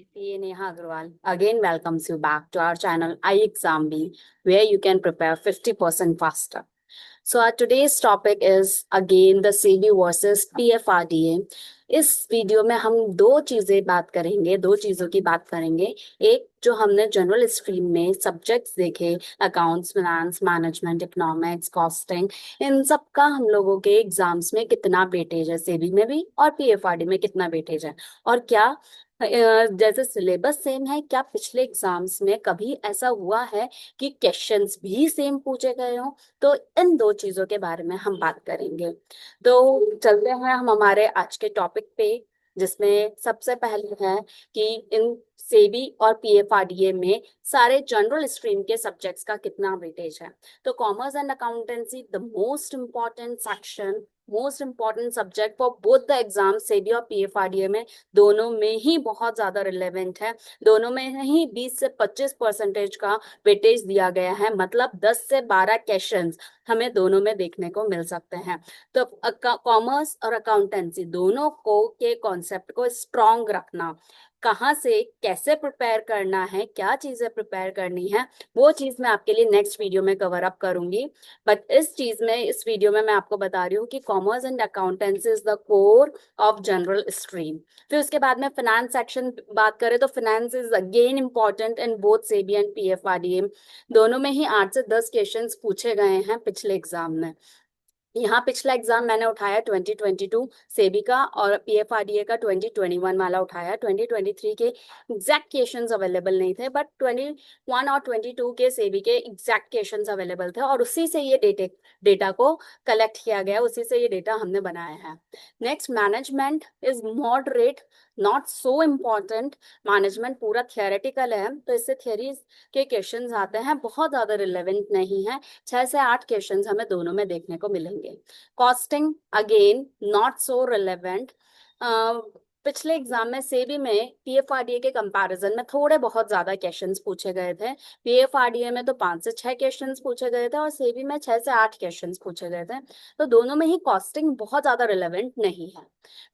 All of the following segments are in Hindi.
CA Neha Agarwal again welcomes you back to our channel iExamB, where you can prepare 50% faster. So our today's topic is again the SEBI versus PFRDA. इस वीडियो में हम दो चीजें बात करेंगे, दो चीजों की बात करेंगे। एक जो हमने जनरल स्ट्रीम में सब्जेक्ट्स देखे, accounts, finance, management, economics, costing, इन सब का हम लोगों के एग्जाम्स में कितना वेटेज है, सेबी में भी और पीएफआरडी में कितना वेटेज है, और क्या जैसे सिलेबस सेम है, क्या पिछले एग्जाम्स में कभी ऐसा हुआ है कि क्वेश्चंस भी सेम पूछे गए हो। तो इन दो चीजों के बारे में हम बात करेंगे। तो चलते हैं हम हमारे आज के टॉपिक पे, जिसमें सबसे पहले है कि इन सेबी और पीएफआरडीए में सारे जनरल स्ट्रीम के सब्जेक्ट्स का कितना वेटेज है। तो commerce and accountancy the most important subject for both the exam, SEBI और पीएफआरडीए में दोनों में ही बहुत ज्यादा रिलेवेंट है। दोनों में ही 20 से 25% का वेटेज दिया गया है, मतलब 10 से 12 क्वेश्चंस हमें दोनों में देखने को मिल सकते हैं। तो कॉमर्स और अकाउंटेंसी दोनों को के कॉन्सेप्ट को स्ट्रॉन्ग रखना, कहाँ से कैसे प्रिपेयर करना है, क्या चीजें प्रिपेयर करनी है, वो चीज मैं आपके लिए नेक्स्ट वीडियो में कवर अप करूंगी। बट इस वीडियो में मैं आपको बता रही हूँ कि commerce and accountancy is the core of general stream. फिर उसके बाद में फाइनेंस सेक्शन बात करें तो finance is again important in both SEBI and PFRDA. दोनों में ही 8 से 10 क्वेश्चंस पूछे गए हैं पिछले एग्जाम में। यहाँ पिछला एग्जाम मैंने उठाया 2022 सेबी का, और पीएफआरडीए का 2021 वाला उठाया। 2023 के एग्जैक्ट क्वेश्चंस अवेलेबल नहीं थे, बट 21 और 22 के सेबी के एग्जैक्ट क्वेश्चंस अवेलेबल थे, और उसी से ये डेटा को कलेक्ट किया गया, उसी से ये डेटा हमने बनाया है। Next, management is moderate, not so important. Management पूरा थियोरेटिकल है, तो इससे थियोरी के क्वेश्चंस आते हैं, बहुत ज्यादा रिलेवेंट नहीं है। 6 से 8 क्वेश्चंस हमें दोनों में देखने को मिलेंगे। Costing again not so relevant. पिछले एग्जाम में सेबी में पीएफआरडीए के कंपैरिजन में थोड़े बहुत ज्यादा क्वेश्चंस पूछे गए थे। पीएफआरडीए में तो 5 से 6 क्वेश्चंस पूछे गए थे, और सेबी में 6 से 8 क्वेश्चंस पूछे गए थे। तो दोनों में ही कॉस्टिंग बहुत ज्यादा रिलेवेंट नहीं है।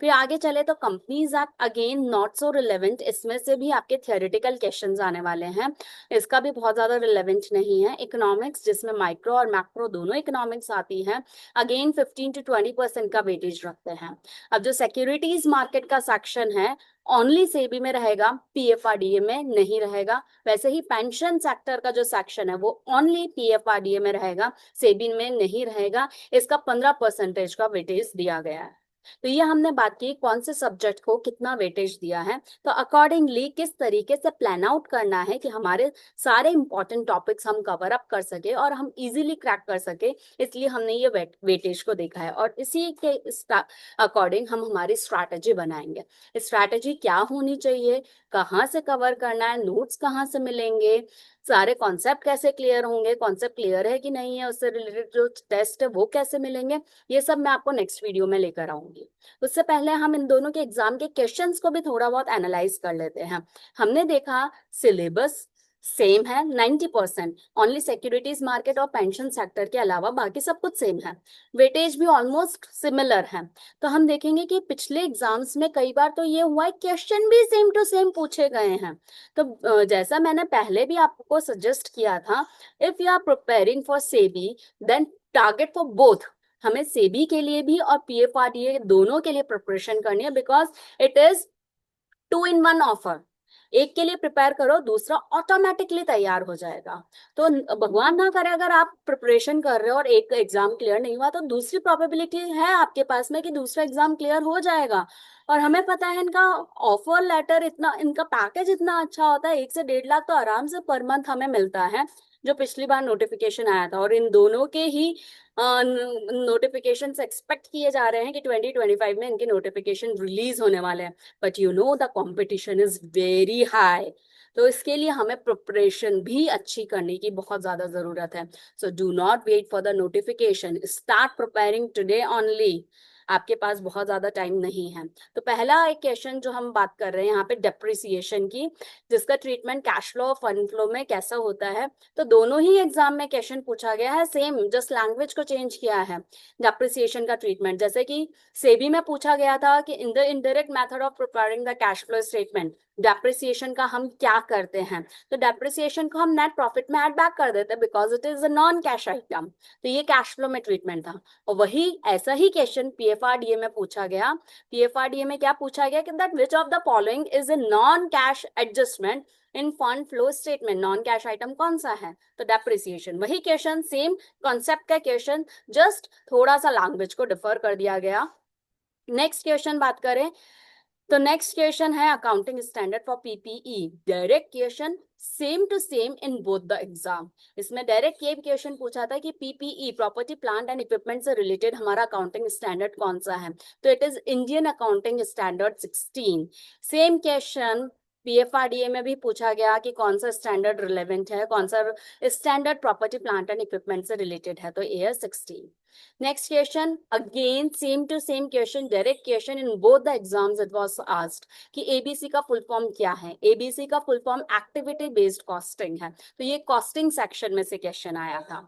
फिर आगे चले तो companies act again not so relevant, इसमें से भी आपके थियोरेटिकल क्वेश्चंस आने वाले हैं, इसका भी बहुत ज्यादा रिलेवेंट नहीं है। इकोनॉमिक्स, जिसमें माइक्रो और मैक्रो दोनों इकोनॉमिक्स आती है, अगेन 15 to 20% का वेटेज रखते हैं। अब जो सिक्योरिटीज मार्केट का सेक्शन है, ओनली सेबी में रहेगा, पीएफआरडीए में नहीं रहेगा। वैसे ही पेंशन सेक्टर का जो सेक्शन है वो ओनली पीएफआरडीए में रहेगा, सेबी में नहीं रहेगा। इसका 15% का वेटेज दिया गया है। तो ये हमने बात की कौन से सब्जेक्ट को कितना वेटेज दिया है। तो अकॉर्डिंगली किस तरीके से प्लान आउट करना है कि हमारे सारे इंपॉर्टेंट टॉपिक्स हम कवर अप कर सके और हम इजीली क्रैक कर सके, इसलिए हमने ये वेटेज को देखा है, और इसी के अकॉर्डिंग हम हमारी स्ट्रैटेजी बनाएंगे। स्ट्रैटेजी क्या होनी चाहिए, कहाँ से कवर करना है, नोट्स कहाँ से मिलेंगे, सारे कॉन्सेप्ट कैसे क्लियर होंगे, कॉन्सेप्ट क्लियर है कि नहीं है, उससे रिलेटेड जो टेस्ट है वो कैसे मिलेंगे, ये सब मैं आपको नेक्स्ट वीडियो में लेकर आऊंगी। उससे पहले हम इन दोनों के एग्जाम के क्वेश्चंस को भी थोड़ा बहुत एनालाइज कर लेते हैं। हमने देखा सिलेबस सेम है 90%, ओनली सिक्योरिटीज मार्केट और पेंशन सेक्टर के अलावा बाकी सब कुछ सेम है। वेटेज भी ऑलमोस्ट सिमिलर है। तो हम देखेंगे कि पिछले एग्जाम्स में कई बार तो ये हुआ है क्वेश्चन भी सेम टू सेम पूछे गए हैं। तो जैसा मैंने पहले भी आपको सजेस्ट किया था, if you are preparing for SEBI then target for both. हमें सेबी के लिए भी और पीएफआरडीए दोनों के लिए प्रिपरेशन करनी है, because it is 2 in 1 offer. एक के लिए प्रिपेयर करो, दूसरा ऑटोमेटिकली तैयार हो जाएगा। तो भगवान ना करे अगर आप प्रिपरेशन कर रहे हो और एक एग्जाम क्लियर नहीं हुआ, तो दूसरी प्रोबेबिलिटी है आपके पास में कि दूसरा एग्जाम क्लियर हो जाएगा। और हमें पता है इनका ऑफर लेटर इतना, इनका पैकेज इतना अच्छा होता है, 1 से 1.5 लाख तो आराम से पर मंथ हमें मिलता है, जो पिछली बार नोटिफिकेशन आया था। और इन दोनों के ही नोटिफिकेशन एक्सपेक्ट किए जा रहे हैं कि 2025 में इनके नोटिफिकेशन रिलीज होने वाले हैं। But you know the competition is very high, तो इसके लिए हमें प्रिपरेशन भी अच्छी करने की बहुत ज्यादा जरूरत है। So do not wait for the notification, start preparing today only. आपके पास बहुत ज्यादा टाइम नहीं है। तो पहला एक क्वेश्चन जो हम बात कर रहे हैं यहाँ पे डेप्रिसिएशन की, जिसका ट्रीटमेंट कैश फ्लो और फंड फ्लो में कैसा होता है। तो दोनों ही एग्जाम में क्वेश्चन पूछा गया है, सेम, जस्ट लैंग्वेज को चेंज किया है। डेप्रिसिएशन का ट्रीटमेंट जैसे कि सेबी में पूछा गया था कि in the indirect method of preparing the cash flow statement depreciation का हम क्या करते हैं। तो डेप्रिसिएशन को हम नेट प्रॉफिट में ऐड बैक कर देते हैं because it is a non cash item. तो ये कैश फ्लो में ट्रीटमेंट था। और वही ऐसा ही क्वेश्चन पीएफआरडीए में पूछा गया। पीएफआरडीए में क्या पूछा गया कि that which of the following is a non cash adjustment in fund flow statement. Non cash item कौन सा है, तो डेप्रिसिएशन। वही क्वेश्चन, सेम कॉन्सेप्ट का क्वेश्चन, जस्ट थोड़ा सा लैंग्वेज को डिफर कर दिया गया। नेक्स्ट क्वेश्चन बात करें तो नेक्स्ट क्वेश्चन है accounting standard for PPE. Direct question same to same in both the exam. इसमें डायरेक्ट ये क्वेश्चन पूछा था कि PPE property plant and equipment से रिलेटेड हमारा अकाउंटिंग स्टैंडर्ड कौन सा है। तो it is Indian accounting standard 16। Same question PFRDA में भी पूछा गया कि कौन सा स्टैंडर्ड रिलेवेंट है, कौन सा standard property plant and equipment से रिलेटेड है। तो ए है 16। Next question, again same to same question, direct question in both the exams it was asked कि ABC का फुल फॉर्म क्या है। ABC का full form activity based costing है। तो ये कॉस्टिंग सेक्शन में से क्वेश्चन आया था।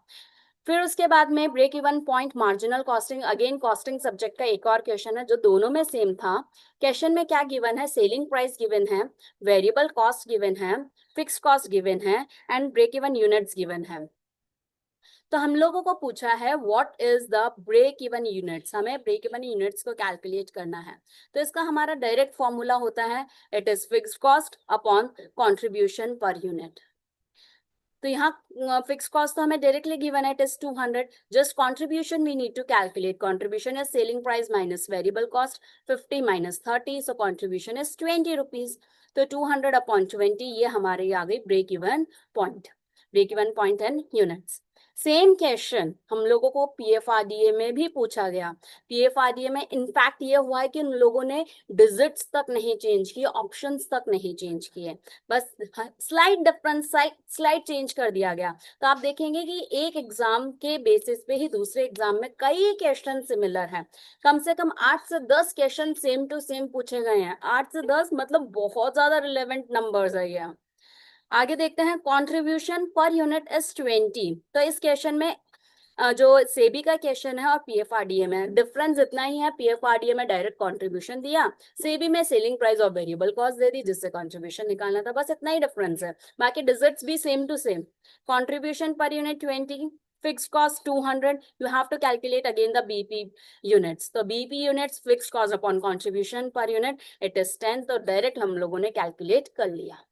फिर उसके बाद में break even point, marginal costing, again costing subject का एक और क्वेश्चन है जो दोनों में सेम था। क्वेश्चन में क्या गिवन है, सेलिंग प्राइस गिवन है, वेरिएबल कॉस्ट गिवन है, फिक्स कॉस्ट गिवन है and break even units given है। तो हम लोगों को पूछा है what is the break even units, हमें ब्रेक इवन यूनिट्स को कैलकुलेट करना है। तो इसका हमारा डायरेक्ट फॉर्मूला होता है, it is fixed cost upon contribution per unit. तो यहाँ फिक्स कॉस्ट तो हमें डायरेक्टली गिवन है, it is 200। Just contribution we need to calculate. Contribution is selling price minus variable cost, 50 minus 30, so contribution is 20 rupees. तो 200 अपॉन 20 ये हमारी आ गई break even point, break even point and units. Same question हम लोगों को पीएफआरडीए में भी पूछा गया। पीएफआरडीए में इनफैक्ट ये हुआ है कि उन लोगों ने डिजिट्स तक नहीं चेंज किए, ऑप्शंस तक नहीं चेंज किए, बस स्लाइड डिफरेंस, स्लाइड चेंज कर दिया गया। तो आप देखेंगे कि एक एग्जाम के बेसिस पे ही दूसरे एग्जाम में कई क्वेश्चन सिमिलर हैं। कम से कम 8 से 10 क्वेश्चन सेम टू सेम पूछे गए हैं। 8 से 10 मतलब बहुत ज्यादा रिलेवेंट नंबर्स है ये। आगे देखते हैं, कंट्रीब्यूशन पर यूनिट इज 20। तो इस क्वेश्चन में जो सेबी का क्वेश्चन है और पीएफआरडीए में डिफरेंस इतना ही है। पीएफआरडीए में डायरेक्ट कंट्रीब्यूशन दिया, सेबी में सेलिंग प्राइस और वेरिएबल कॉस्ट दे दी जिससे कंट्रीब्यूशन निकालना था, बस इतना ही डिफरेंस है। बाकी डिजिट्स भी same to same. Contribution per unit 20, fixed cost 200, you have to calculate again the BP units। तो BP units fixed cost upon contribution per unit it is 10। तो डायरेक्ट हम लोगों ने कैलकुलेट कर लिया।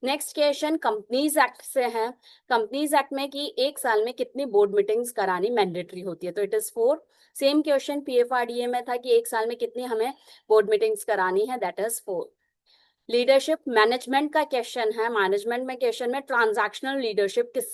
नेक्स्ट क्वेश्चन कंपनीज एक्ट से है। कंपनीज एक्ट में कि एक साल में कितनी बोर्ड मीटिंग्स करानी मैंडेटरी होती है, तो it is 4। Same question PFRDA में था कि एक साल में कितनी हमें बोर्ड मीटिंग्स करानी है, दैट इज 4। लीडरशिप मैनेजमेंट का क्वेश्चन है। मैनेजमेंट में क्वेश्चन में ट्रांजैक्शनल लीडरशिप किस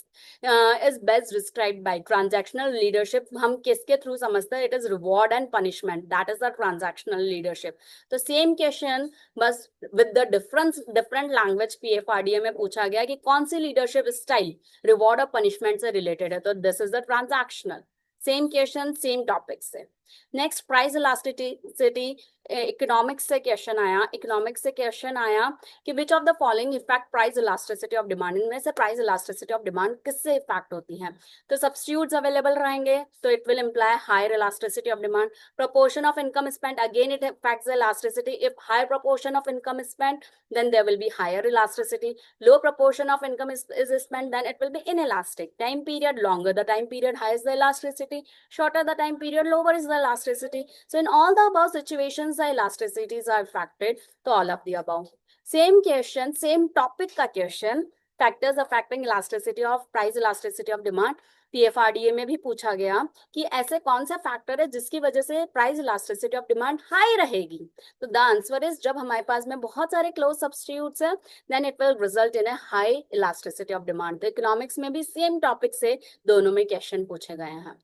is best described bye. Transactional leadership हम किसके थ्रू समझते हैं, it is reward and punishment, that is the transactional leadership. तो सेम क्वेश्चन बस with the different language PFRDA में पूछा गया कि कौन सी लीडरशिप स्टाइल रिवॉर्ड और पनिशमेंट से रिलेटेड है, तो this is the transactional. Same question same topic से। नेक्स्ट प्राइस इलास्टिसिटी, इकोनॉमिक्स से क्वेश्चन आया। इकोनॉमिक्स से क्वेश्चन आया कि which of the following effect price elasticity of demand. इनमें से प्राइस इलास्टिसिटी ऑफ डिमांड किससे इफेक्ट होती है। तो सब्स्टिट्यूट्स अवेलेबल रहेंगे तो it will imply higher elasticity of demand. Proportion of income spent, again it effects the elasticity. If higher proportion of income spent then there will be higher elasticity. Low proportion of income is spent, then it will be inelastic. Time period, longer the time period, higher is the elasticity. Shorter the time period, lower is the elasticity. So in all the above situations the elasticities are affected. So all of the above. Same question, same topic का question, factors affecting elasticity of price elasticity of demand। PFRDA में भी पूछा गया कि ऐसे कौन सा फैक्टर है जिसकी वजह से price elasticity of demand high रहेगी। तो द आंसर इज, जब हमारे पास में बहुत सारे क्लोज सब्स्टिट्यूट्स हैं then it will result in a high elasticity of demand. तो इकोनॉमिक्स में भी सेम टॉपिक से दोनों में क्वेश्चन पूछे गए हैं।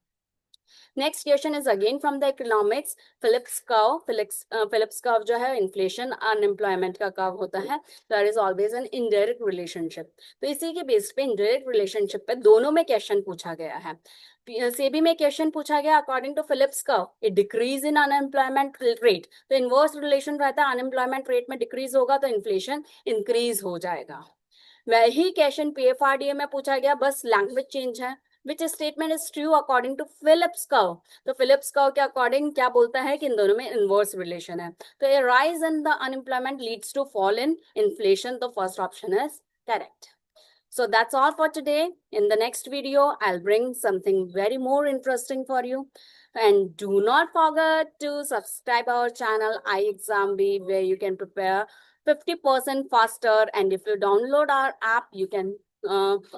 Next question is again from the economics, Phillips curve. Phillips curve जो है इन्फ्लेशन अनएम्प्लॉयमेंट का कर्व होता है, there is always an indirect relationship. तो इसी के बेस पे इनडायरेक्ट रिलेशनशिप पे दोनों में क्वेश्चन पूछा गया है। सेबी में क्वेश्चन पूछा गया according to Phillips curve a decrease in unemployment rate, तो इनवर्स रिलेशन रहता है, अनएम्प्लॉयमेंट रेट में डिक्रीज होगा तो इन्फ्लेशन इंक्रीज हो जाएगा। वही क्वेश्चन पीएफआरडीए में पूछा गया, बस लैंग्वेज चेंज है। Which statement is true according to Phillips curve, तो फिलिप्स कर्व के अकॉर्डिंग क्या बोलता है कि इन दोनों में इनवर्स रिलेशन है। तो a rise in the unemployment leads to fall in inflation, तो first option is correct. So that's all for today. In the next video, I'll bring something very more interesting for you. And do not forget to subscribe our channel iExamB, where you can prepare 50% faster. And if you download our app, you can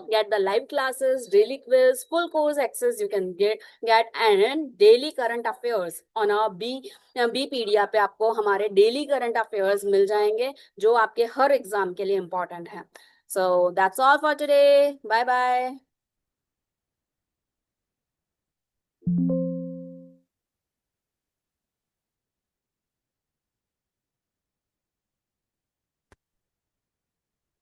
get the live classes, daily quiz, full course access. You can get and daily current affairs on our Bpedia पे आपको हमारे daily current affairs मिल जाएंगे जो आपके हर एग्जाम के लिए important है। So that's all for today. Bye bye.